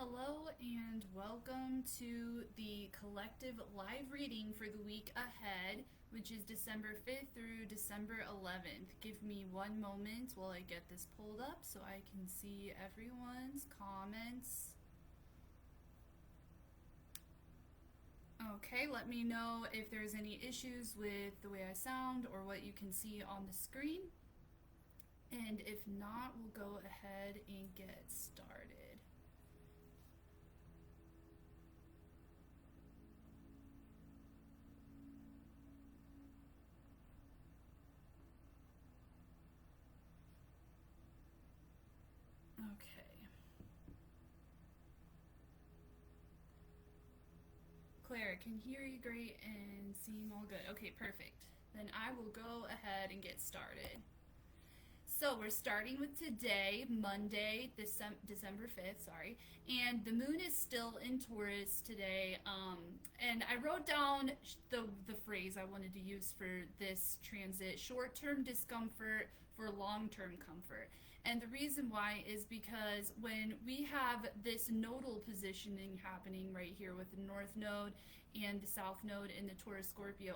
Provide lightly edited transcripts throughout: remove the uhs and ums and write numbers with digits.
Hello and welcome to the collective live reading for the week ahead, which is December 5th through December 11th. Give me one moment while I get this pulled up so I can see everyone's comments. Okay, let me know if there's any issues with the way I sound or what you can see on the screen. And if not, we'll go ahead and get started. Okay. Claire, can hear you great and seem all good. Okay, perfect. Then I will go ahead and get started. So we're starting with today, Monday, December 5th, sorry. And the moon is still in Taurus today. And I wrote down the phrase I wanted to use for this transit, short-term discomfort for long-term comfort. And the reason why is because when we have this nodal positioning happening right here with the North Node and the South Node in the Taurus Scorpio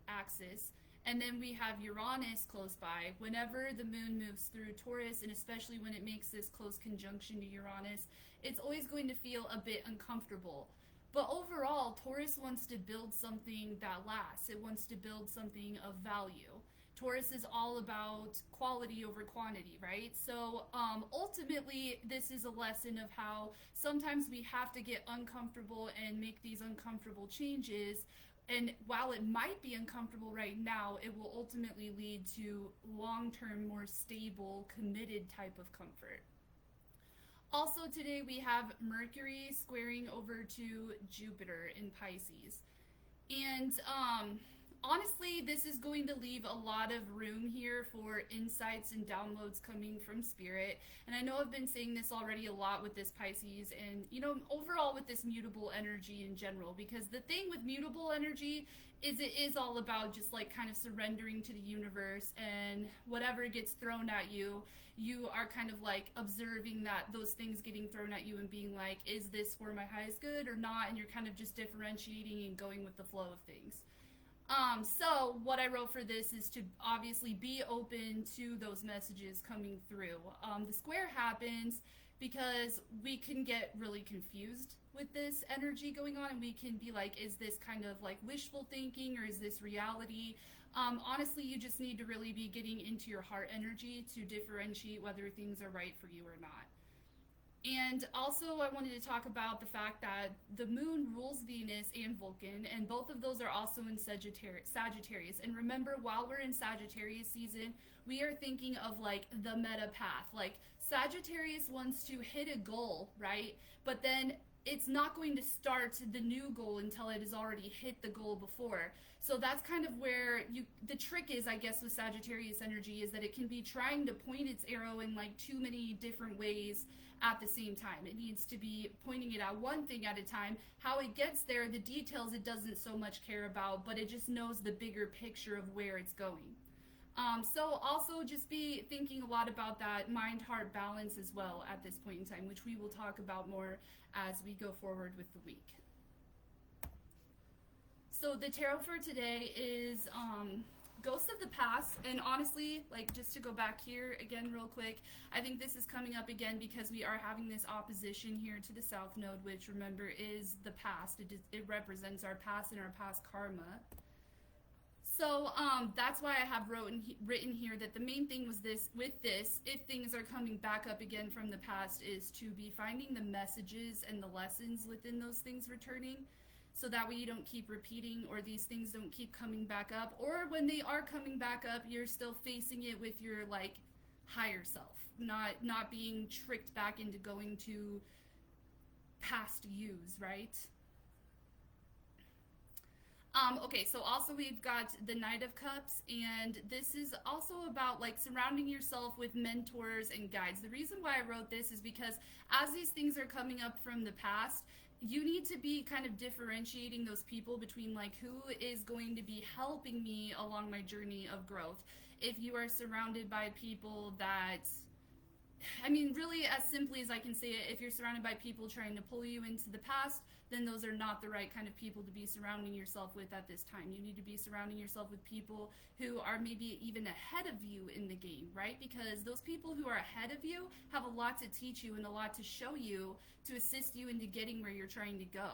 axis, and then we have Uranus close by. Whenever the moon moves through Taurus, and especially when it makes this close conjunction to Uranus, it's always going to feel a bit uncomfortable. But overall, Taurus wants to build something that lasts. It wants to build something of value. Taurus is all about quality over quantity, right? So ultimately, this is a lesson of how sometimes we have to get uncomfortable and make these uncomfortable changes. And while it might be uncomfortable right now, it will ultimately lead to long-term, more stable, committed type of comfort. Also today we have Mercury squaring over to Jupiter in Pisces. And honestly, this is going to leave a lot of room here for insights and downloads coming from Spirit. And I know I've been saying this already a lot with this Pisces and, overall with this mutable energy in general, because the thing with mutable energy is it is all about just like kind of surrendering to the universe, and whatever gets thrown at you, you are kind of like observing that those things getting thrown at you and being like, is this for my highest good or not? And you're kind of just differentiating and going with the flow of things. So what I wrote for this is to obviously be open to those messages coming through. The square happens because we can get really confused with this energy going on, and we can be like, is this kind of like wishful thinking or is this reality? Honestly, you just need to really be getting into your heart energy to differentiate whether things are right for you or not. And also, I wanted to talk about the fact that the moon rules Venus and Vulcan, and both of those are also in Sagittarius. And remember, while we're in Sagittarius season, we are thinking of like the meta path. Like Sagittarius wants to hit a goal, right? But then it's not going to start the new goal until it has already hit the goal before. So that's kind of where the trick is, I guess, with Sagittarius energy, is that it can be trying to point its arrow in like too many different ways at the same time. It needs to be pointing it at one thing at a time. How it gets there, the details it doesn't so much care about, but it just knows the bigger picture of where it's going. So also just be thinking a lot about that mind-heart balance as well at this point in time, which we will talk about more as we go forward with the week. So the tarot for today is Ghosts of the Past, and honestly, like, just to go back here again real quick, I think this is coming up again because we are having this opposition here to the South Node, which, remember, is the past. It represents our past and our past karma. So that's why I have written here that the main thing was this, if things are coming back up again from the past, is to be finding the messages and the lessons within those things returning, so that way you don't keep repeating, or these things don't keep coming back up, or when they are coming back up, you're still facing it with your like higher self, not being tricked back into going to past yous, right? Okay, so also we've got the Knight of Cups, and this is also about like surrounding yourself with mentors and guides. The reason why I wrote this is because as these things are coming up from the past, you need to be kind of differentiating those people between like who is going to be helping me along my journey of growth. If you are surrounded by people that I mean, really, as simply as I can say it, if you're surrounded by people trying to pull you into the past, then those are not the right kind of people to be surrounding yourself with at this time. You need to be surrounding yourself with people who are maybe even ahead of you in the game, right? Because those people who are ahead of you have a lot to teach you and a lot to show you to assist you into getting where you're trying to go.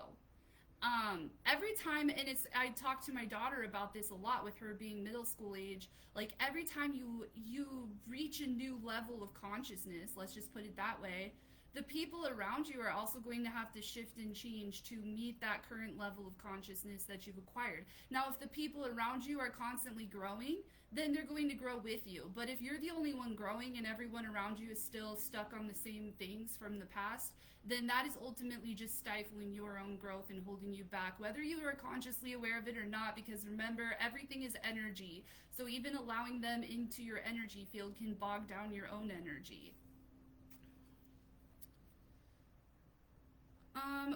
Every time, and I talk to my daughter about this a lot with her being middle school age, like every time you reach a new level of consciousness, let's just put it that way, the people around you are also going to have to shift and change to meet that current level of consciousness that you've acquired. Now, if the people around you are constantly growing, then they're going to grow with you. But if you're the only one growing and everyone around you is still stuck on the same things from the past, then that is ultimately just stifling your own growth and holding you back, whether you are consciously aware of it or not, because remember, everything is energy. So even allowing them into your energy field can bog down your own energy.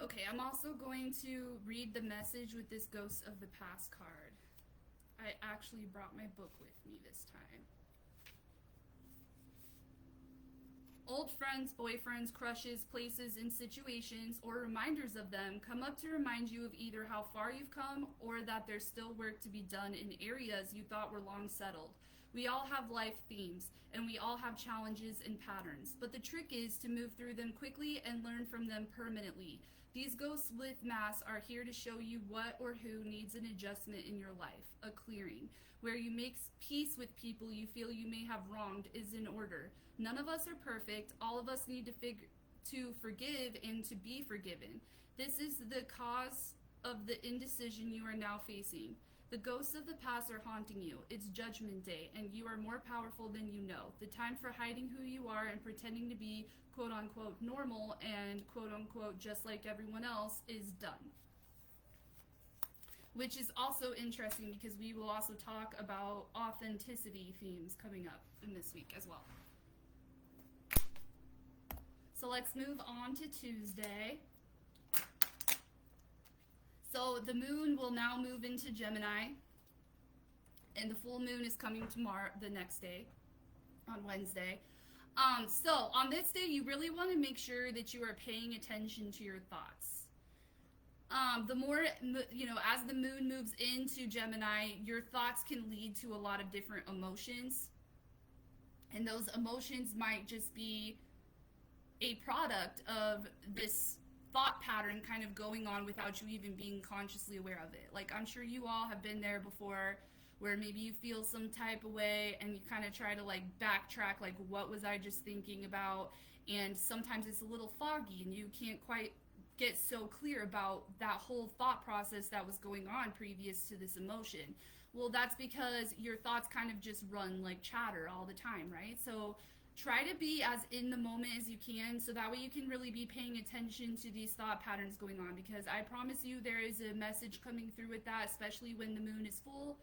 Okay, I'm also going to read the message with this Ghosts of the Past card. I actually brought my book with me this time. Old friends, boyfriends, crushes, places, and situations, or reminders of them come up to remind you of either how far you've come or that there's still work to be done in areas you thought were long settled. We all have life themes, and we all have challenges and patterns, but the trick is to move through them quickly and learn from them permanently. These ghosts with masks are here to show you what or who needs an adjustment in your life, a clearing. Where you make peace with people you feel you may have wronged is in order. None of us are perfect. All of us need to forgive and to be forgiven. This is the cause of the indecision you are now facing. The ghosts of the past are haunting you. It's Judgment Day, and you are more powerful than you know. The time for hiding who you are and pretending to be quote-unquote normal and quote-unquote just like everyone else is done. Which is also interesting because we will also talk about authenticity themes coming up in this week as well. So let's move on to Tuesday. So the moon will now move into Gemini, and the full moon is coming tomorrow, the next day, on Wednesday. So on this day, you really want to make sure that you are paying attention to your thoughts. The more, as the moon moves into Gemini, your thoughts can lead to a lot of different emotions. And those emotions might just be a product of this thought pattern kind of going on without you even being consciously aware of it. Like, I'm sure you all have been there before, where maybe you feel some type of way and you kind of try to like backtrack, like, what was I just thinking about? And sometimes it's a little foggy and you can't quite get so clear about that whole thought process that was going on previous to this emotion. Well, that's because your thoughts kind of just run like chatter all the time, right? So try to be as in the moment as you can, so that way you can really be paying attention to these thought patterns going on, because I promise you there is a message coming through with that, especially when the moon is full.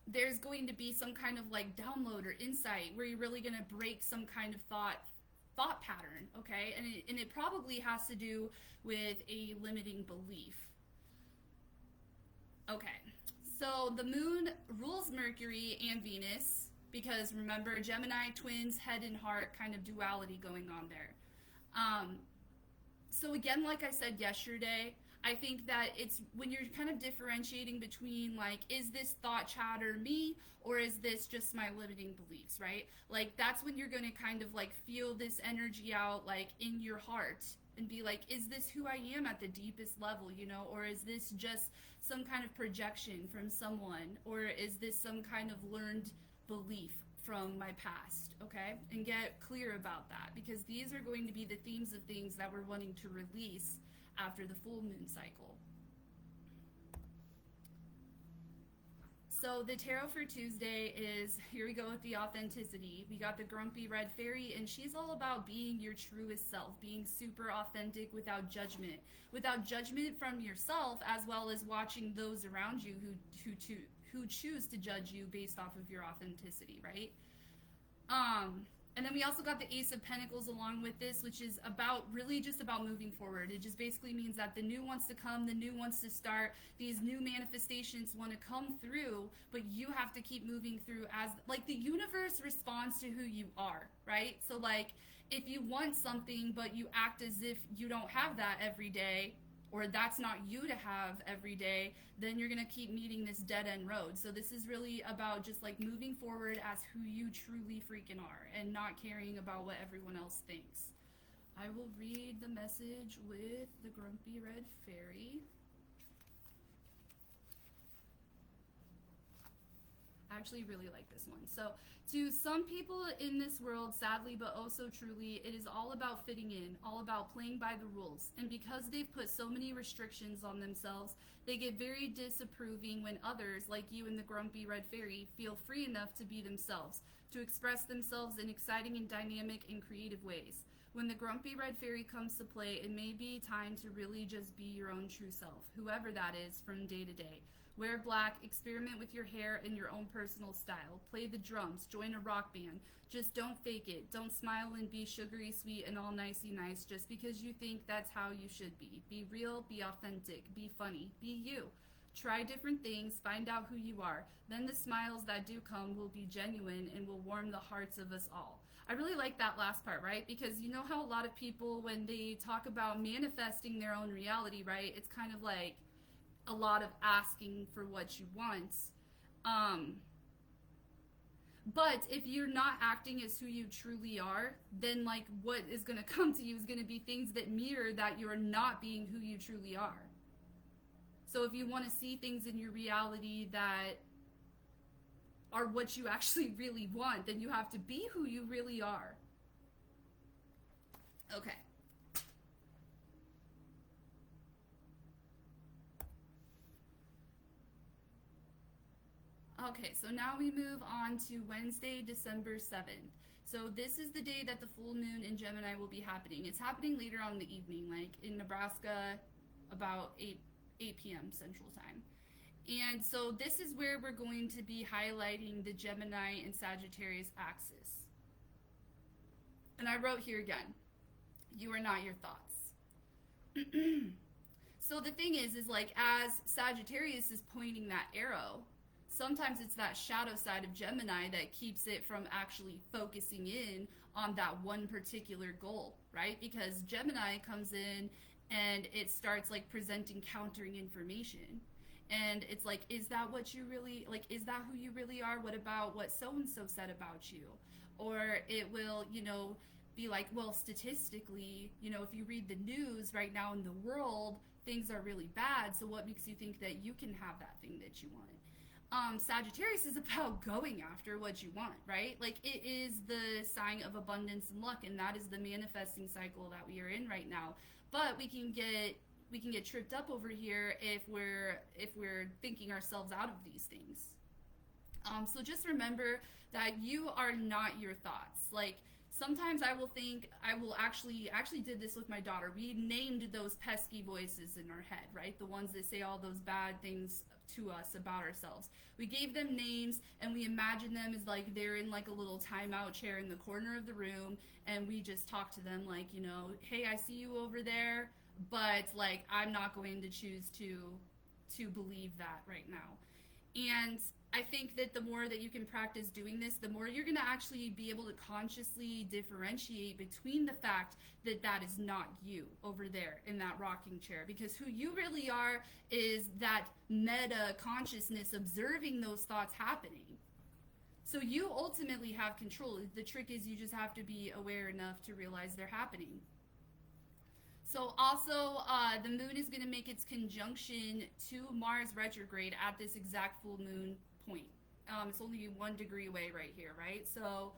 There's going to be some kind of like download or insight where you're really going to break some kind of thought pattern, okay? And it probably has to do with a limiting belief. Okay, so the moon rules Mercury and Venus, because remember, Gemini, twins, head and heart kind of duality going on there. So again, like I said yesterday, I think that it's when you're kind of differentiating between, like, is this thought chatter me, or is this just my limiting beliefs, right? Like, that's when you're going to kind of like feel this energy out, like, in your heart, and be like, is this who I am at the deepest level, or is this just some kind of projection from someone, or is this some kind of learned belief from my past, okay? And get clear about that, because these are going to be the themes of things that we're wanting to release after the full moon cycle. So the tarot for Tuesday is, here we go with the authenticity. We got the grumpy red fairy, and she's all about being your truest self, being super authentic without judgment from yourself, as well as watching those around you who choose to judge you based off of your authenticity, right? And then we also got the Ace of Pentacles along with this, which is about really just about moving forward. It just basically means that the new wants to come, the new wants to start. These new manifestations want to come through, but you have to keep moving through as like the universe responds to who you are, right? So like if you want something but you act as if you don't have that every day, or that's not you to have every day, then you're going to keep meeting this dead-end road. So this is really about just like moving forward as who you truly freaking are and not caring about what everyone else thinks. I will read the message with the Grumpy Red Fairy. I actually really like this one. So, to some people in this world, sadly but also truly, it is all about fitting in, all about playing by the rules. And because they've put so many restrictions on themselves, they get very disapproving when others, like you and the Grumpy Red Fairy, feel free enough to be themselves, to express themselves in exciting and dynamic and creative ways. When the Grumpy Red Fairy comes to play, it may be time to really just be your own true self, whoever that is, from day to day. Wear black, experiment with your hair and your own personal style. Play the drums, join a rock band. Just don't fake it. Don't smile and be sugary sweet and all nicey nice just because you think that's how you should be. Be real, be authentic, be funny, be you. Try different things, find out who you are. Then the smiles that do come will be genuine and will warm the hearts of us all. I really like that last part, right? Because you know how a lot of people, when they talk about manifesting their own reality, right, it's kind of like a lot of asking for what you want. But if you're not acting as who you truly are, then like what is going to come to you is going to be things that mirror that you're not being who you truly are. So if you want to see things in your reality that are what you actually really want, then you have to be who you really are. Okay. Okay, so now we move on to Wednesday, December 7th. So this is the day that the full moon in Gemini will be happening. It's happening later on in the evening, like in Nebraska, about 8 p.m. Central Time. And so this is where we're going to be highlighting the Gemini and Sagittarius axis. And I wrote here again, you are not your thoughts. So the thing is like as Sagittarius is pointing that arrow, sometimes it's that shadow side of Gemini that keeps it from actually focusing in on that one particular goal, right? Because Gemini comes in and it starts like presenting countering information. And it's like, is that what you really, like, is that who you really are? What about what so-and-so said about you? Or it will, you know, be like, well, statistically, you know, if you read the news right now in the world, things are really bad. So what makes you think that you can have that thing that you want? Sagittarius is about going after what you want, right? Like it is the sign of abundance and luck, and that is the manifesting cycle that we are in right now. But we can get tripped up over here if we're thinking ourselves out of these things. So just remember that you are not your thoughts. Like sometimes I will actually did this with my daughter. We named those pesky voices in our head, right? The ones that say all those bad things to us about ourselves. We gave them names and we imagined them as like they're in like a little timeout chair in the corner of the room, and we just talk to them like, you know, hey, I see you over there, but like I'm not going to choose to believe that right now. And I think that the more that you can practice doing this, the more you're going to actually be able to consciously differentiate between the fact that that is not you over there in that rocking chair. Because who you really are is that meta consciousness observing those thoughts happening. So you ultimately have control. The trick is you just have to be aware enough to realize they're happening. So also, the moon is going to make its conjunction to Mars retrograde at this exact full moon point. It's only 1 degree away right here, right? So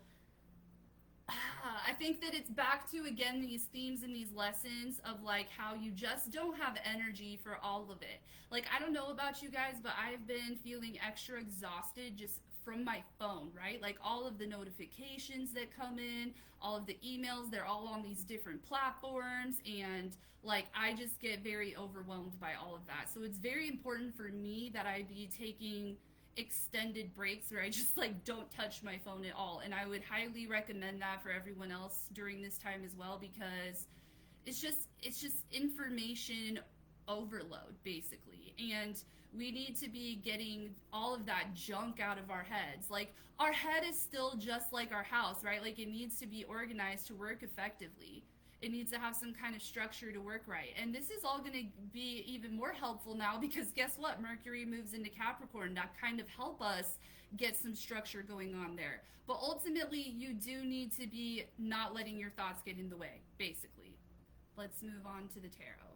I think that it's back to, again, these themes and these lessons of like how you just don't have energy for all of it. Like, I don't know about you guys, but I've been feeling extra exhausted just from my phone, right? Like all of the notifications that come in, all of the emails, they're all on these different platforms, and like I just get very overwhelmed by all of that. So it's very important for me that I be taking extended breaks where I just like don't touch my phone at all. And I would highly recommend that for everyone else during this time as well, because it's just information overload basically. And we need to be getting all of that junk out of our heads. Like, our head is still just like our house, right? Like, it needs to be organized to work effectively. It needs to have some kind of structure to work right. And this is all going to be even more helpful now, because guess what? Mercury moves into Capricorn. That kind of help us get some structure going on there. But ultimately, you do need to be not letting your thoughts get in the way, basically. Let's move on to the tarot.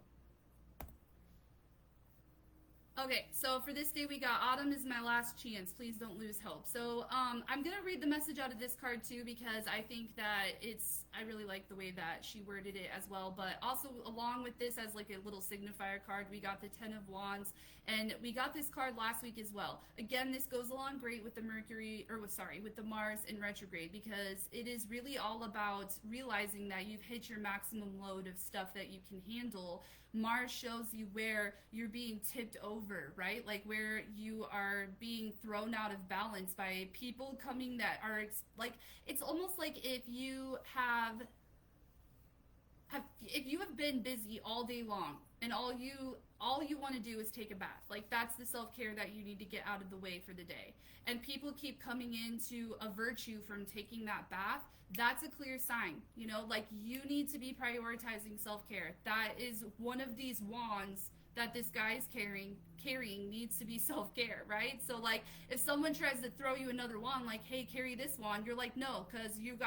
Okay, so for this day we got autumn is my last chance. Please don't lose hope. So I'm going to read the message out of this card too, because I think that I really like the way that she worded it as well. But also along with this, as like a little signifier card, we got the Ten of Wands, and we got this card last week as well. Again, this goes along great with the with the Mars in retrograde, because it is really all about realizing that you've hit your maximum load of stuff that you can handle. Mars shows you where you're being tipped over, right? Like where you are being thrown out of balance by people coming that are like, it's almost like if you have been busy all day long and all you want to do is take a bath. Like, that's the self-care that you need to get out of the way for the day. And people keep coming in to avert you from taking that bath. That's a clear sign, like you need to be prioritizing self-care. That is one of these wands that this guy is carrying needs to be self-care, right? So like if someone tries to throw you another wand, like, hey, carry this wand, you're like, no, because you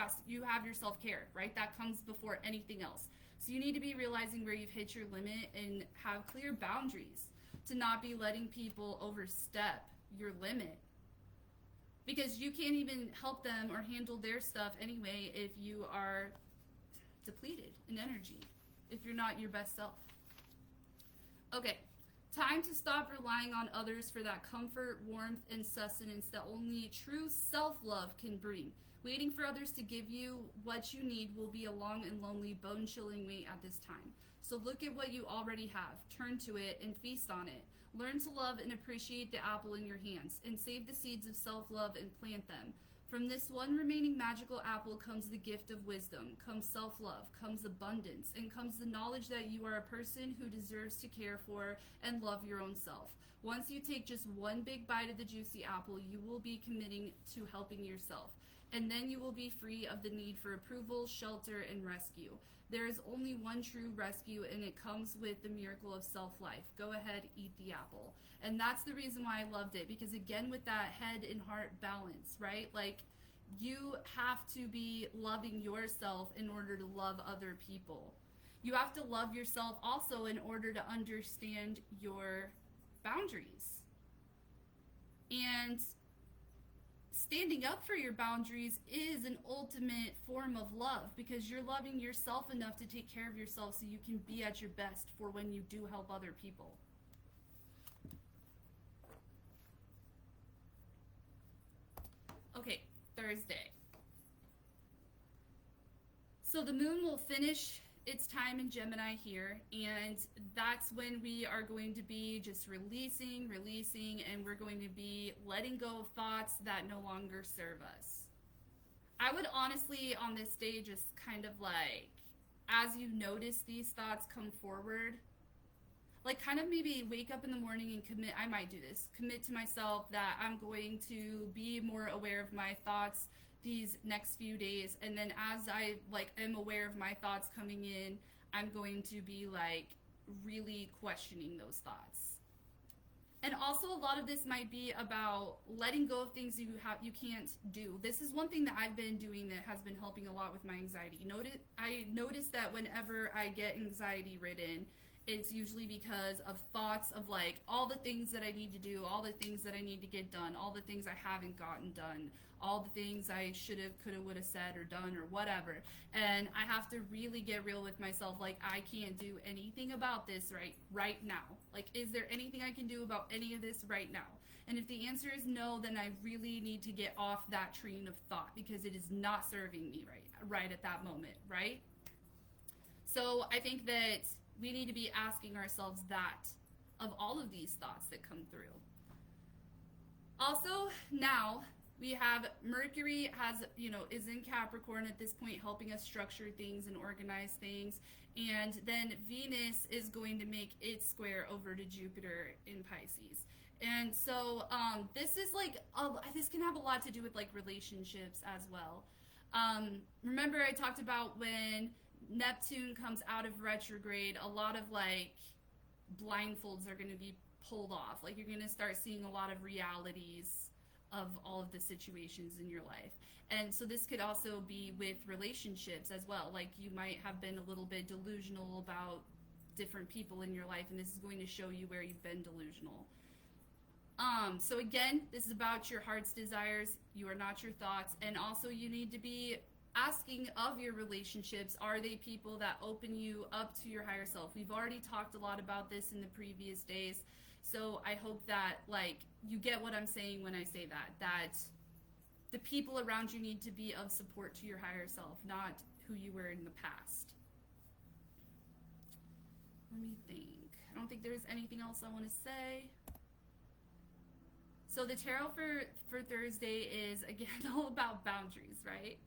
have your self-care, right? That comes before anything else. So you need to be realizing where you've hit your limit and have clear boundaries to not be letting people overstep your limit. Because you can't even help them or handle their stuff anyway if you are depleted in energy, if you're not your best self. Okay, time to stop relying on others for that comfort, warmth, and sustenance that only true self-love can bring. Waiting for others to give you what you need will be a long and lonely, bone-chilling wait at this time. So look at what you already have, turn to it, and feast on it. Learn to love and appreciate the apple in your hands, and save the seeds of self-love and plant them. From this one remaining magical apple comes the gift of wisdom, comes self-love, comes abundance, and comes the knowledge that you are a person who deserves to care for and love your own self. Once you take just one big bite of the juicy apple, you will be committing to helping yourself. And then you will be free of the need for approval, shelter, and rescue. There is only one true rescue, and it comes with the miracle of self-life. Go ahead, eat the apple. And that's the reason why I loved it, because again, with that head and heart balance, right? Like, you have to be loving yourself in order to love other people. You have to love yourself also in order to understand your boundaries. And standing up for your boundaries is an ultimate form of love, because you're loving yourself enough to take care of yourself so you can be at your best for when you do help other people. Okay, Thursday. So the moon will finish its time in Gemini here, and that's when we are going to be just releasing, and we're going to be letting go of thoughts that no longer serve us. I would honestly on this day just kind of like, as you notice these thoughts come forward, like kind of maybe wake up in the morning and commit to myself that I'm going to be more aware of my thoughts these next few days, and then as I like am aware of my thoughts coming in, I'm going to be like really questioning those thoughts. And also a lot of this might be about letting go of things you can't do. This is one thing that I've been doing that has been helping a lot with my anxiety. I notice that whenever I get anxiety ridden, it's usually because of thoughts of like all the things that I need to do, all the things that I need to get done, all the things I haven't gotten done, all the things I should have, could have, would have said or done or whatever. And I have to really get real with myself. Like, I can't do anything about this right now. Like, is there anything I can do about any of this right now? And if the answer is no, then I really need to get off that train of thought, because it is not serving me right at that moment, right? So I think that we need to be asking ourselves that of all of these thoughts that come through. Also, now we have Mercury has, is in Capricorn at this point, helping us structure things and organize things. And then Venus is going to make its square over to Jupiter in Pisces. And so this is like, this can have a lot to do with like relationships as well. Remember I talked about when Neptune comes out of retrograde, a lot of like blindfolds are going to be pulled off. Like you're going to start seeing a lot of realities of all of the situations in your life. And so this could also be with relationships as well. Like you might have been a little bit delusional about different people in your life, and this is going to show you where you've been delusional. So again, this is about your heart's desires. You are not your thoughts. And also you need to be asking of your relationships, are they people that open you up to your higher self? We've already talked a lot about this in the previous days. So I hope that like you get what I'm saying when I say that the people around you need to be of support to your higher self, not who you were in the past. Let me think. I don't think there's anything else I want to say. So the tarot for Thursday is again all about boundaries, right?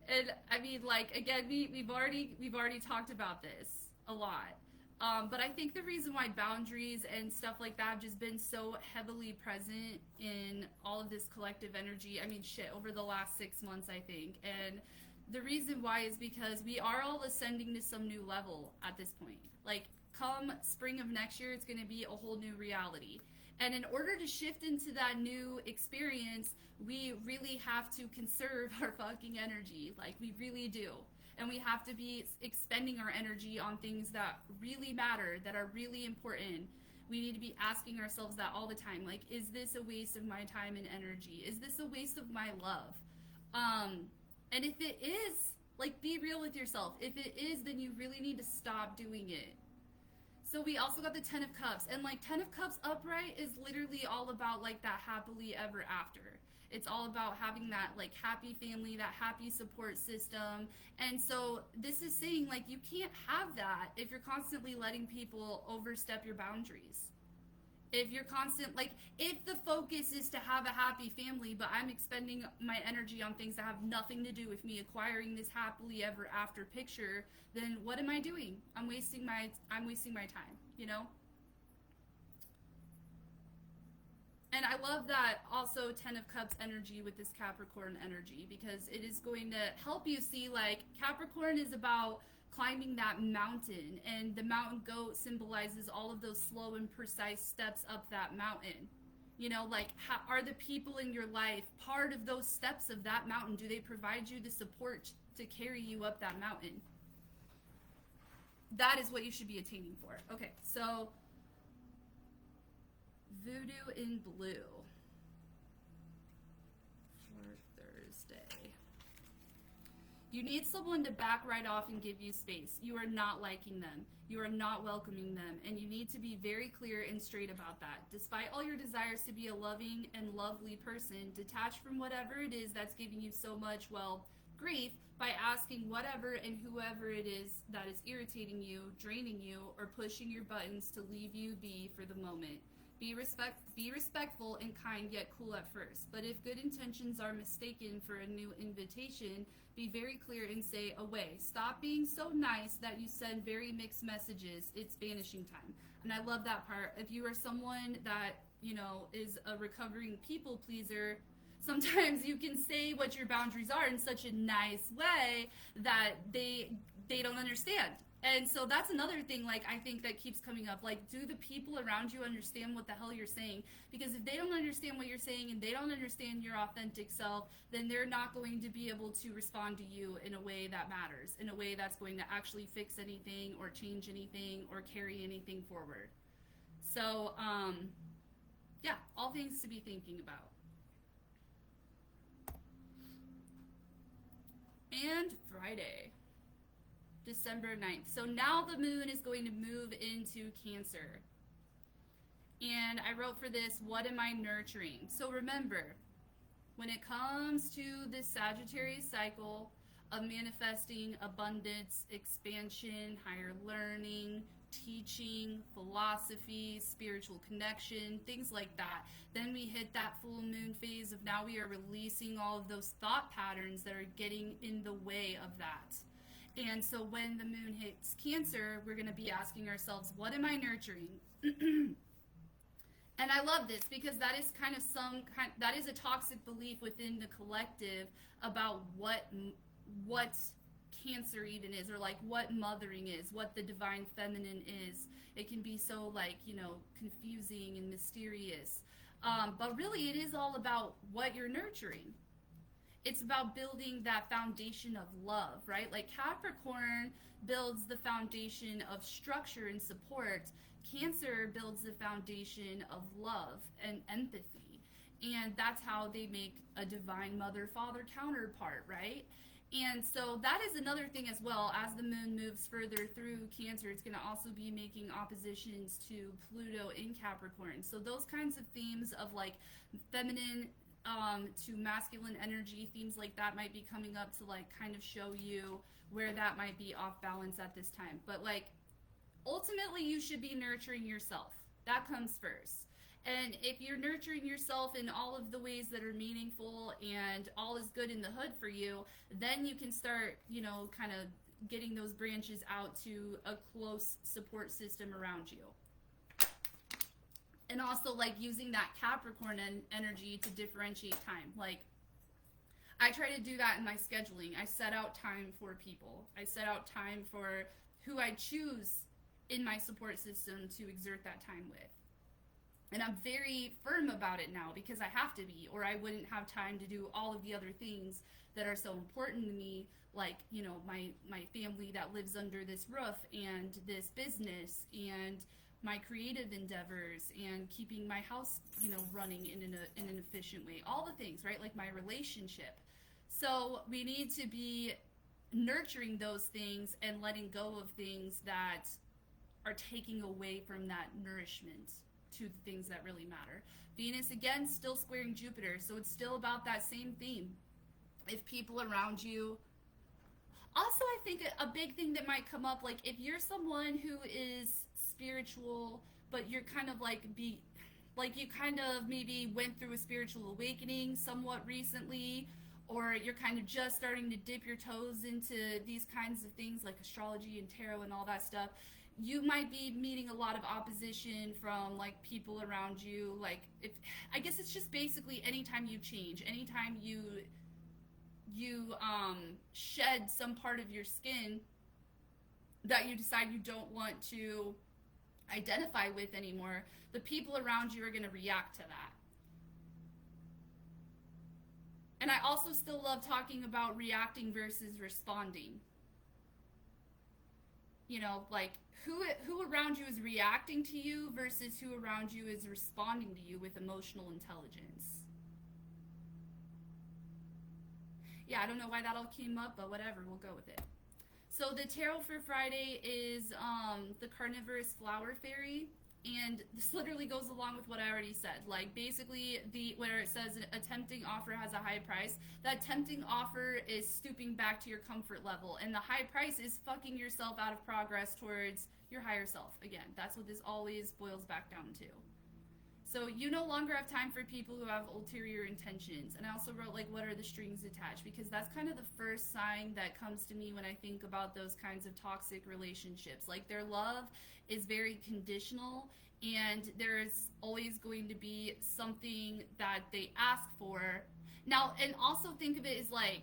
And I mean, like again, we've already talked about this a lot. But I think the reason why boundaries and stuff like that have just been so heavily present in all of this collective energy, I mean, shit, over the last 6 months, I think. And the reason why is because we are all ascending to some new level at this point. Like, come spring of next year, it's going to be a whole new reality. And in order to shift into that new experience, we really have to conserve our fucking energy. Like, we really do. And we have to be expending our energy on things that really matter, that are really important. We need to be asking ourselves that all the time. Like, is this a waste of my time and energy? Is this a waste of my love? And if it is, like, be real with yourself. If it is, then you really need to stop doing it. So we also got the 10 of Cups. And, like, 10 of Cups upright is literally all about, like, that happily ever after. It's all about having that, like, happy family, that happy support system. And so this is saying, like, you can't have that if you're constantly letting people overstep your boundaries. If you're if the focus is to have a happy family, but I'm expending my energy on things that have nothing to do with me acquiring this happily ever after picture, then what am I doing? I'm wasting my time, you know? And I love that also 10 of Cups energy with this Capricorn energy, because it is going to help you see, like, Capricorn is about climbing that mountain, and the mountain goat symbolizes all of those slow and precise steps up that mountain. You know, like, how, are the people in your life part of those steps of that mountain? Do they provide you the support to carry you up that mountain? That is what you should be attaining for. Okay, so Voodoo in Blue for Thursday. You need someone to back right off and give you space. You are not liking them. You are not welcoming them. And you need to be very clear and straight about that. Despite all your desires to be a loving and lovely person, detach from whatever it is that's giving you so much, well, grief by asking whatever and whoever it is that is irritating you, draining you, or pushing your buttons to leave you be for the moment. Be respectful and kind, yet cool at first. But if good intentions are mistaken for a new invitation, be very clear and say, away. Stop being so nice that you send very mixed messages. It's vanishing time. And I love that part. If you are someone that, you know, is a recovering people pleaser, sometimes you can say what your boundaries are in such a nice way that they don't understand. And so that's another thing, like, I think that keeps coming up. Like, do the people around you understand what the hell you're saying? Because if they don't understand what you're saying and they don't understand your authentic self, then they're not going to be able to respond to you in a way that matters, in a way that's going to actually fix anything or change anything or carry anything forward. So, yeah, all things to be thinking about. And Friday, December 9th. So now the moon is going to move into Cancer. And I wrote for this, what am I nurturing? So remember, when it comes to this Sagittarius cycle of manifesting abundance, expansion, higher learning, teaching, philosophy, spiritual connection, things like that. Then we hit that full moon phase of now we are releasing all of those thought patterns that are getting in the way of that. And so when the moon hits Cancer, we're going to be asking ourselves, what am I nurturing? And I love this because that is kind of that is a toxic belief within the collective about what Cancer even is, or like what mothering is, what the divine feminine is. It can be so like, confusing and mysterious. But really it is all about what you're nurturing. It's about building that foundation of love, right? Like Capricorn builds the foundation of structure and support. Cancer builds the foundation of love and empathy. And that's how they make a divine mother-father counterpart, right? And so that is another thing as well. As the moon moves further through Cancer, it's going to also be making oppositions to Pluto in Capricorn. So those kinds of themes of like feminine to masculine energy, themes like that might be coming up to like kind of show you where that might be off balance at this time. But like ultimately you should be nurturing yourself. That comes first. And if you're nurturing yourself in all of the ways that are meaningful and all is good in the hood for you, then you can start, kind of getting those branches out to a close support system around you. And also like using that Capricorn energy to differentiate time. Like I try to do that in my scheduling. I set out time for people. I set out time for who I choose in my support system to exert that time with. And I'm very firm about it now because I have to be, or I wouldn't have time to do all of the other things that are so important to me, like, my family that lives under this roof and this business and my creative endeavors and keeping my house, running in an efficient way. All the things, right? Like my relationship. So we need to be nurturing those things and letting go of things that are taking away from that nourishment to the things that really matter. Venus, again, still squaring Jupiter, so it's still about that same theme. If people around you... Also, I think a big thing that might come up, like if you're someone who is spiritual, but you're kind of you kind of maybe went through a spiritual awakening somewhat recently, or you're kind of just starting to dip your toes into these kinds of things like astrology and tarot and all that stuff, you might be meeting a lot of opposition from like people around you. Like I guess it's just basically anytime you change, anytime you shed some part of your skin that you decide you don't want to identify with anymore, the people around you are going to react to that. And I also still love talking about reacting versus responding. Like who around you is reacting to you versus who around you is responding to you with emotional intelligence. Yeah, I don't know why that all came up, but whatever, we'll go with it. So the tarot for Friday is the Carnivorous Flower Fairy, and this literally goes along with what I already said. Like basically where it says a tempting offer has a high price, that tempting offer is stooping back to your comfort level, and the high price is fucking yourself out of progress towards your higher self. Again, that's what this always boils back down to. So you no longer have time for people who have ulterior intentions. And I also wrote like, what are the strings attached? Because that's kind of the first sign that comes to me when I think about those kinds of toxic relationships. Like their love is very conditional, and there's always going to be something that they ask for. Now, and also think of it as like,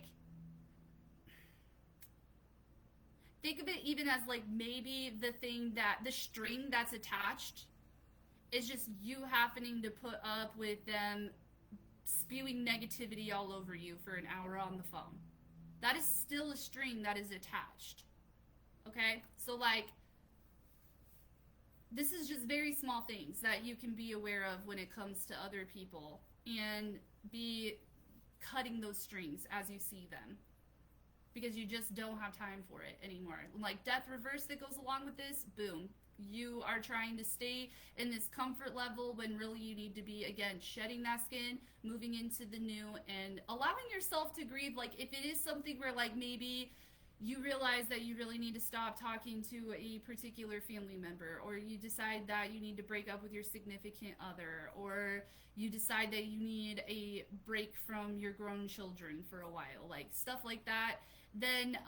think of it even as like maybe the string that's attached is just you happening to put up with them spewing negativity all over you for an hour on the phone. That is still a string that is attached. Okay? So like, this is just very small things that you can be aware of when it comes to other people, and be cutting those strings as you see them, because you just don't have time for it anymore. Like death reverse that goes along with this, boom. You are trying to stay in this comfort level when really you need to be, again, shedding that skin, moving into the new, and allowing yourself to grieve. Like if it is something where like maybe you realize that you really need to stop talking to a particular family member, or you decide that you need to break up with your significant other, or you decide that you need a break from your grown children for a while, like stuff like that, then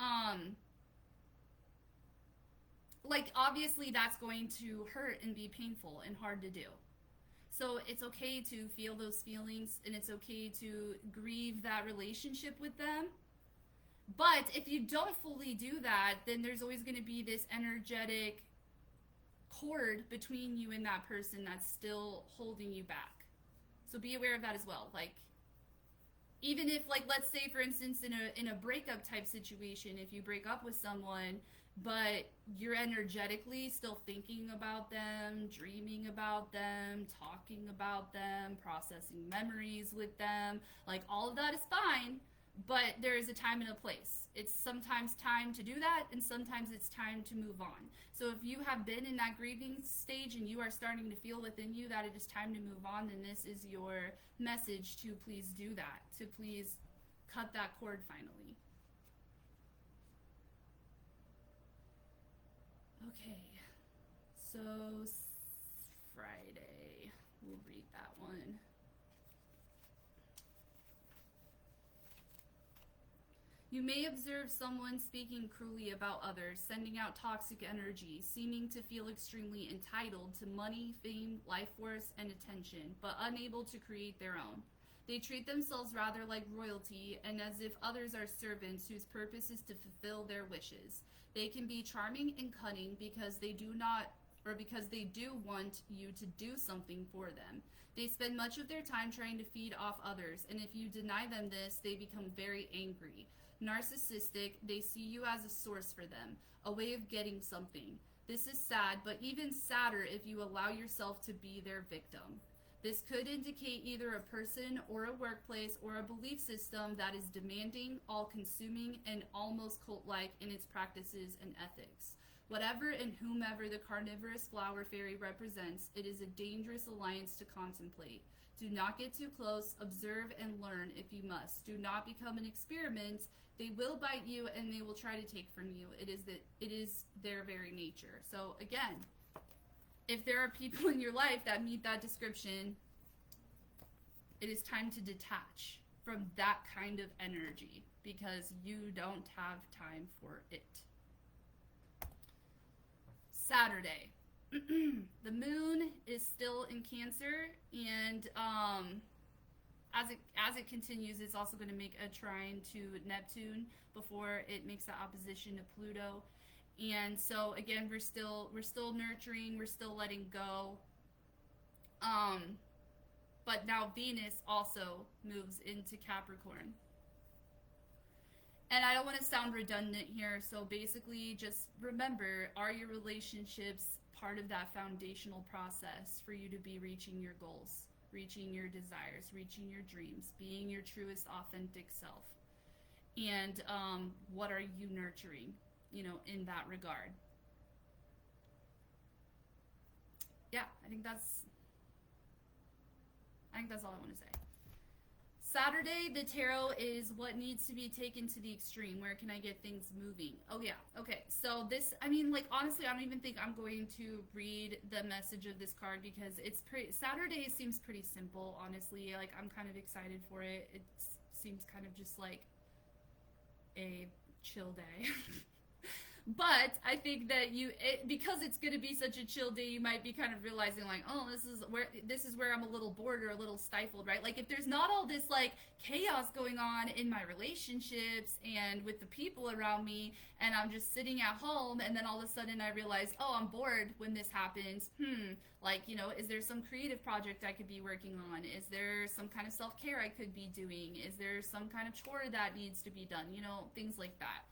like obviously that's going to hurt and be painful and hard to do. So it's okay to feel those feelings, and it's okay to grieve that relationship with them. But if you don't fully do that, then there's always going to be this energetic cord between you and that person that's still holding you back. So be aware of that as well. Like, even if, like, let's say for instance in a breakup type situation, if you break up with someone but you're energetically still thinking about them, dreaming about them, talking about them, processing memories with them, like all of that is fine, but there is a time and a place. It's sometimes time to do that, and sometimes it's time to move on. So if you have been in that grieving stage and you are starting to feel within you that it is time to move on, then this is your message to please do that, to please cut that cord finally. Okay, so Friday, we'll read that one. You may observe someone speaking cruelly about others, sending out toxic energy, seeming to feel extremely entitled to money, fame, life force, and attention, but unable to create their own. They treat themselves rather like royalty, and as if others are servants whose purpose is to fulfill their wishes. They can be charming and cunning because they do want you to do something for them. They spend much of their time trying to feed off others, and if you deny them this, they become very angry. Narcissistic, they see you as a source for them, a way of getting something. This is sad, but even sadder if you allow yourself to be their victim. This could indicate either a person or a workplace or a belief system that is demanding, all-consuming, and almost cult-like in its practices and ethics. Whatever and whomever the carnivorous flower fairy represents, it is a dangerous alliance to contemplate. Do not get too close, observe and learn if you must. Do not become an experiment. They will bite you and they will try to take from you. It is their very nature. So again, if there are people in your life that meet that description, it is time to detach from that kind of energy because you don't have time for it. Saturday. The moon is still in Cancer, and as it continues, it's also going to make a trine to Neptune before it makes that opposition to Pluto. And so again, we're still nurturing, we're still letting go. But now Venus also moves into Capricorn. And I don't want to sound redundant here, so basically just remember, are your relationships part of that foundational process for you to be reaching your goals, reaching your desires, reaching your dreams, being your truest authentic self? And what are you nurturing, in that regard? Yeah, I think that's all I want to say. Saturday, the tarot is what needs to be taken to the extreme. Where can I get things moving? Oh yeah, okay. So this, honestly, I don't even think I'm going to read the message of this card because Saturday seems pretty simple, honestly. Like, I'm kind of excited for it. It seems kind of just like a chill day. But I think that because it's going to be such a chill day, you might be kind of realizing like, oh, this is where I'm a little bored or a little stifled, right? Like, if there's not all this like chaos going on in my relationships and with the people around me, and I'm just sitting at home, and then all of a sudden I realize, oh, I'm bored when this happens. Is there some creative project I could be working on? Is there some kind of self-care I could be doing? Is there some kind of chore that needs to be done? Things like that.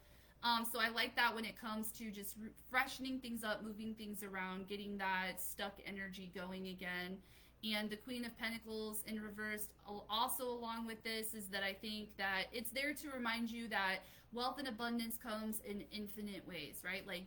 So I like that when it comes to just freshening things up, moving things around, getting that stuck energy going again. And the Queen of Pentacles in reverse, also along with this, is that I think that it's there to remind you that wealth and abundance comes in infinite ways, right? Like,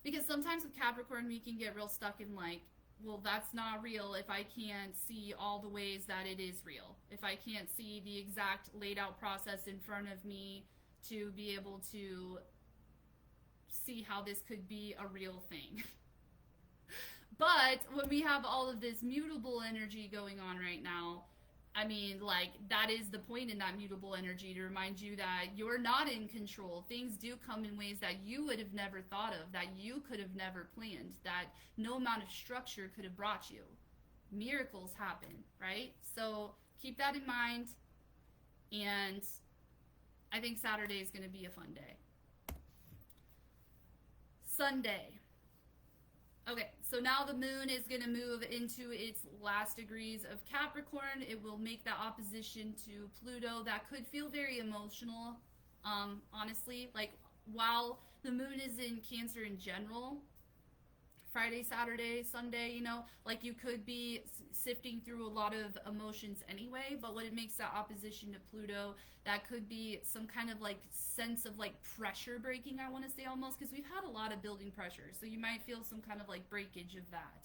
because sometimes with Capricorn, we can get real stuck in like, well, that's not real if I can't see all the ways that it is real. If I can't see the exact laid out process in front of me to be able to see how this could be a real thing. But when we have all of this mutable energy going on right now, I mean, like, that is the point in that mutable energy, to remind you that you're not in control. Things do come in ways that you would have never thought of, that you could have never planned, that no amount of structure could have brought you. Miracles happen, right? So keep that in mind. And I think Saturday is going to be a fun day. Sunday. Okay, so now the moon is going to move into its last degrees of Capricorn. It will make that opposition to Pluto. That could feel very emotional, honestly. Like, while the moon is in Cancer in general, Friday, Saturday, Sunday, you know, like, you could be sifting through a lot of emotions anyway, but when it makes that opposition to Pluto, that could be some kind of, like, sense of, like, pressure breaking, I want to say, almost, because we've had a lot of building pressure, so you might feel some kind of, like, breakage of that.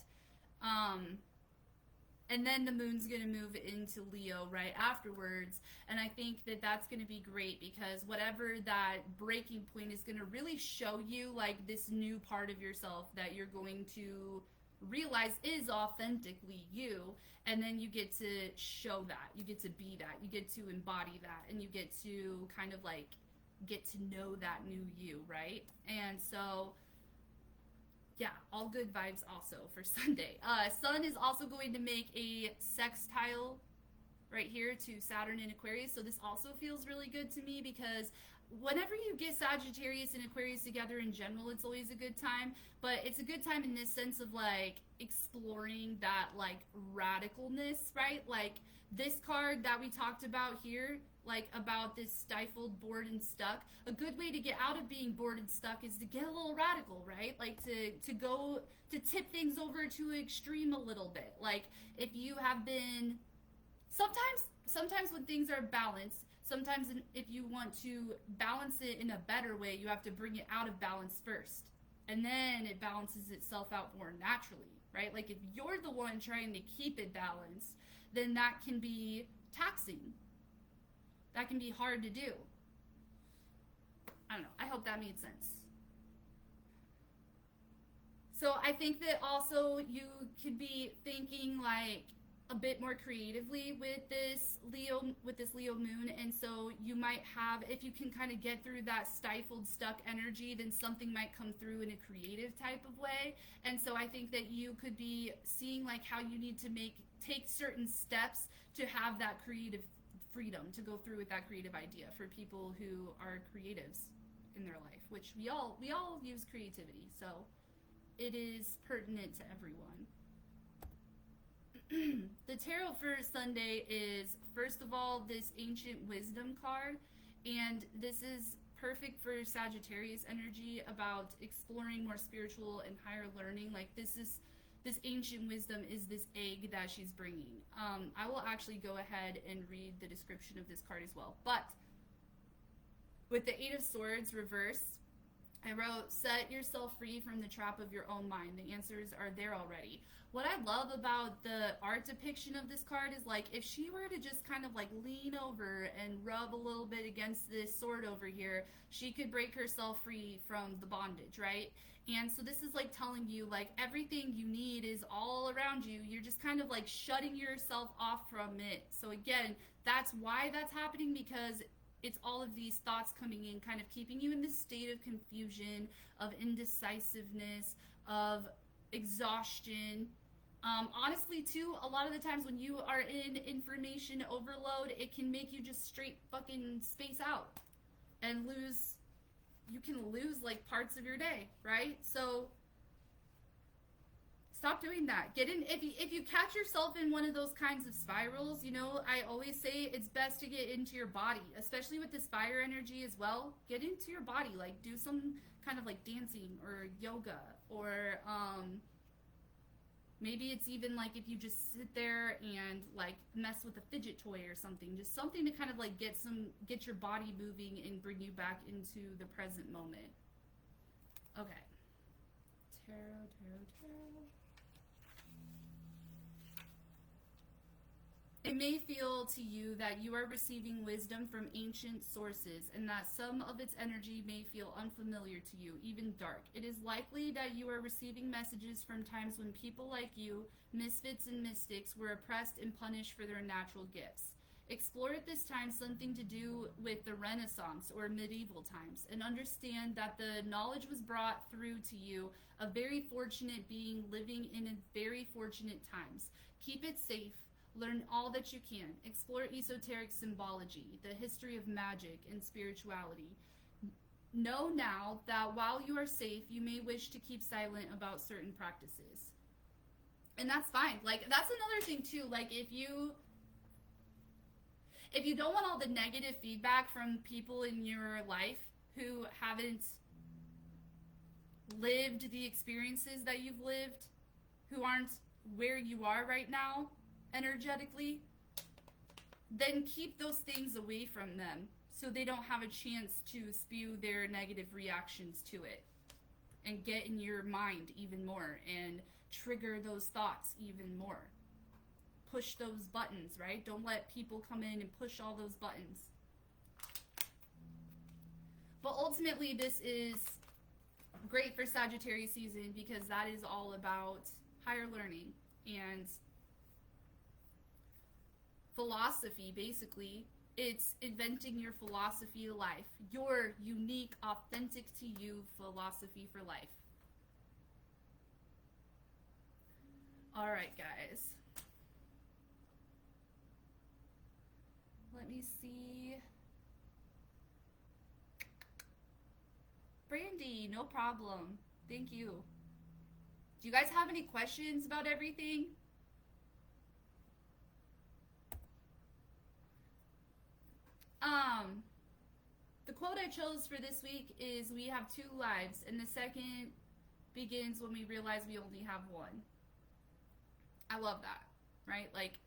And then the moon's going to move into Leo right afterwards, and I think that that's going to be great, because whatever that breaking point is going to really show you, like, this new part of yourself that you're going to realize is authentically you, and then you get to show that, you get to be that, you get to embody that, and you get to kind of, like, get to know that new you, right? And so, yeah, all good vibes also for Sunday. Sun is also going to make a sextile right here to Saturn in Aquarius, so this also feels really good to me, because whenever you get Sagittarius and Aquarius together in general, it's always a good time, but it's a good time in this sense of, like, exploring that, like, radicalness, right? Like, this card that we talked about here, like, about this stifled, bored, and stuck, a good way to get out of being bored and stuck is to get a little radical, right? Like, to go, to tip things over to an extreme a little bit. Like, if you have been, sometimes when things are balanced, sometimes if you want to balance it in a better way, you have to bring it out of balance first. And then it balances itself out more naturally, right? Like, if you're the one trying to keep it balanced, then that can be taxing. That can be hard to do. I don't know. I hope that made sense. So I think that also you could be thinking, like, a bit more creatively with this Leo moon, and so you might have, if you can kind of get through that stifled, stuck energy, then something might come through in a creative type of way. And so I think that you could be seeing, like, how you need to take certain steps to have that creative freedom to go through with that creative idea for people who are creatives in their life, which we all use creativity, so it is pertinent to everyone. The tarot for Sunday is, first of all, this Ancient Wisdom card, and this is perfect for Sagittarius energy about exploring more spiritual and higher learning. Like, this Ancient Wisdom is this egg that she's bringing. I will actually go ahead and read the description of this card as well. But with the Eight of Swords reverse, I wrote, set yourself free from the trap of your own mind. The answers are there already. What I love about the art depiction of this card is, like, if she were to just kind of, like, lean over and rub a little bit against this sword over here, she could break herself free from the bondage, right? And so this is, like, telling you, like, everything you need is all around you. You're just kind of, like, shutting yourself off from it. So again, that's why that's happening, because it's all of these thoughts coming in, kind of keeping you in this state of confusion, of indecisiveness, of exhaustion. Honestly, too, a lot of the times when you are in information overload, it can make you just straight fucking space out and you can lose, like, parts of your day, right? So stop doing that. Get in, if you catch yourself in one of those kinds of spirals, you know, I always say it's best to get into your body, especially with this fire energy as well. Get into your body, like, do some kind of, like, dancing or yoga, or maybe it's even, like, if you just sit there and, like, mess with a fidget toy or something, just something to kind of, like, get your body moving and bring you back into the present moment. Okay. Tarot. It may feel to you that you are receiving wisdom from ancient sources and that some of its energy may feel unfamiliar to you, even dark. It is likely that you are receiving messages from times when people like you, misfits and mystics, were oppressed and punished for their natural gifts. Explore at this time something to do with the Renaissance or medieval times and understand that the knowledge was brought through to you, a very fortunate being living in a very fortunate times. Keep it safe. Learn all that you can. Explore esoteric symbology, the history of magic and spirituality. Know now that while you are safe, you may wish to keep silent about certain practices. And that's fine. Like, that's another thing too. Like, if you don't want all the negative feedback from people in your life who haven't lived the experiences that you've lived, who aren't where you are right now, energetically, then keep those things away from them so they don't have a chance to spew their negative reactions to it and get in your mind even more and trigger those thoughts even more. Push those buttons, right? Don't let people come in and push all those buttons. But ultimately, this is great for Sagittarius season because that is all about higher learning and philosophy. Basically, it's inventing your philosophy of life, your unique, authentic to you philosophy for life. All right, guys. Let me see. Brandy, no problem. Thank you. Do you guys have any questions about everything? The quote I chose for this week is, "We have two lives, and the second begins when we realize we only have one." I love that, right? Like,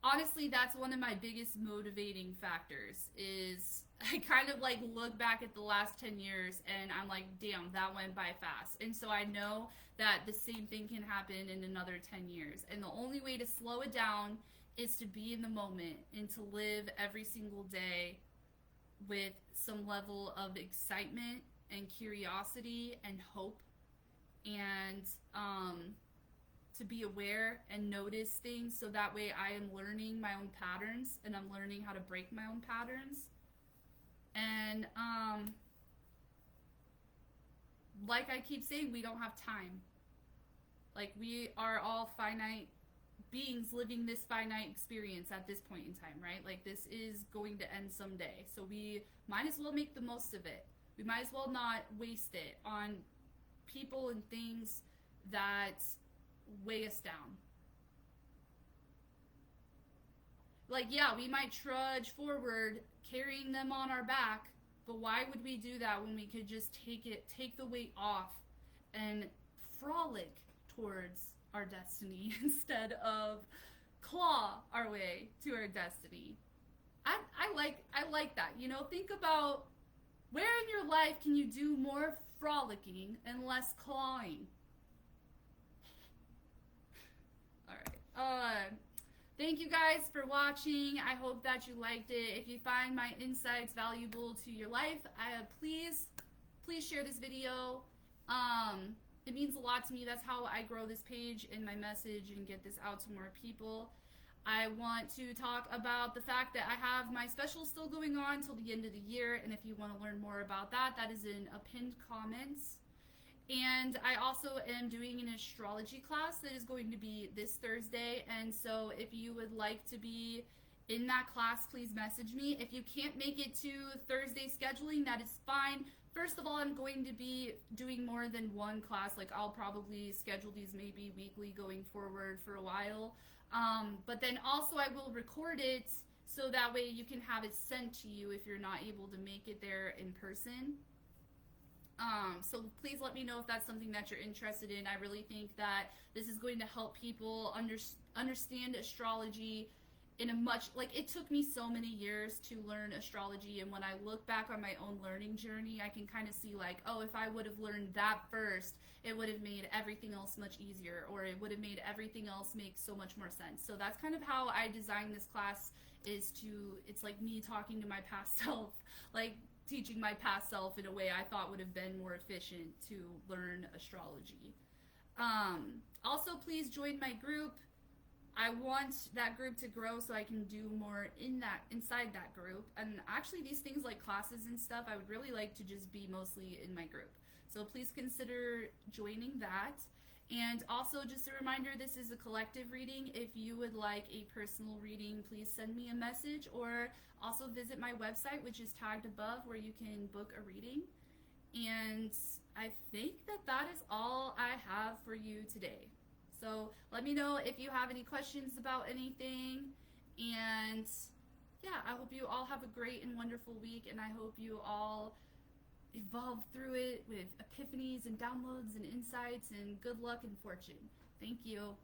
honestly, that's one of my biggest motivating factors is I kind of like look back at the last 10 years and I'm like, damn, that went by fast. And so I know that the same thing can happen in another 10 years. And the only way to slow it down is to be in the moment and to live every single day with some level of excitement and curiosity and hope, and to be aware and notice things so that way I am learning my own patterns and I'm learning how to break my own patterns. And like I keep saying, we don't have time. Like, we are all finite beings living this finite experience at this point in time, right? Like, this is going to end someday. So we might as well make the most of it. We might as well not waste it on people and things that weigh us down. Like, yeah, we might trudge forward carrying them on our back, but why would we do that when we could just take the weight off and frolic towards our destiny instead of claw our way to our destiny? I like that. You know, think about where in your life can you do more frolicking and less clawing. All right. Thank you guys for watching. I hope that you liked it. If you find my insights valuable to your life, please share this video. It means a lot to me. That's how I grow this page and my message and get this out to more people. I want to talk about the fact that I have my special still going on till the end of the year, and if you want to learn more about that, that is in a pinned comments. And I also am doing an astrology class that is going to be this Thursday, and so if you would like to be in that class, please message me. If you can't make it to Thursday scheduling, that is fine. First of all, I'm going to be doing more than one class. Like, I'll probably schedule these maybe weekly going forward for a while. But then also I will record it so that way you can have it sent to you if you're not able to make it there in person. So please let me know if that's something that you're interested in. I really think that this is going to help people understand astrology in a much, like, it took me so many years to learn astrology, and when I look back on my own learning journey, I can kind of see like, oh, if I would have learned that first, it would have made everything else much easier, or it would have made everything else make so much more sense. So that's kind of how I designed this class, is to, it's like me talking to my past self, like teaching my past self in a way I thought would have been more efficient to learn astrology. Also, please join my group. I want that group to grow so I can do more inside that group. And actually, these things like classes and stuff, I would really like to just be mostly in my group. So please consider joining that. And also, just a reminder, this is a collective reading. If you would like a personal reading, please send me a message, or also visit my website, which is tagged above, where you can book a reading. And I think that is all I have for you today. So let me know if you have any questions about anything. And yeah, I hope you all have a great and wonderful week, and I hope you all evolve through it with epiphanies and downloads and insights and good luck and fortune. Thank you.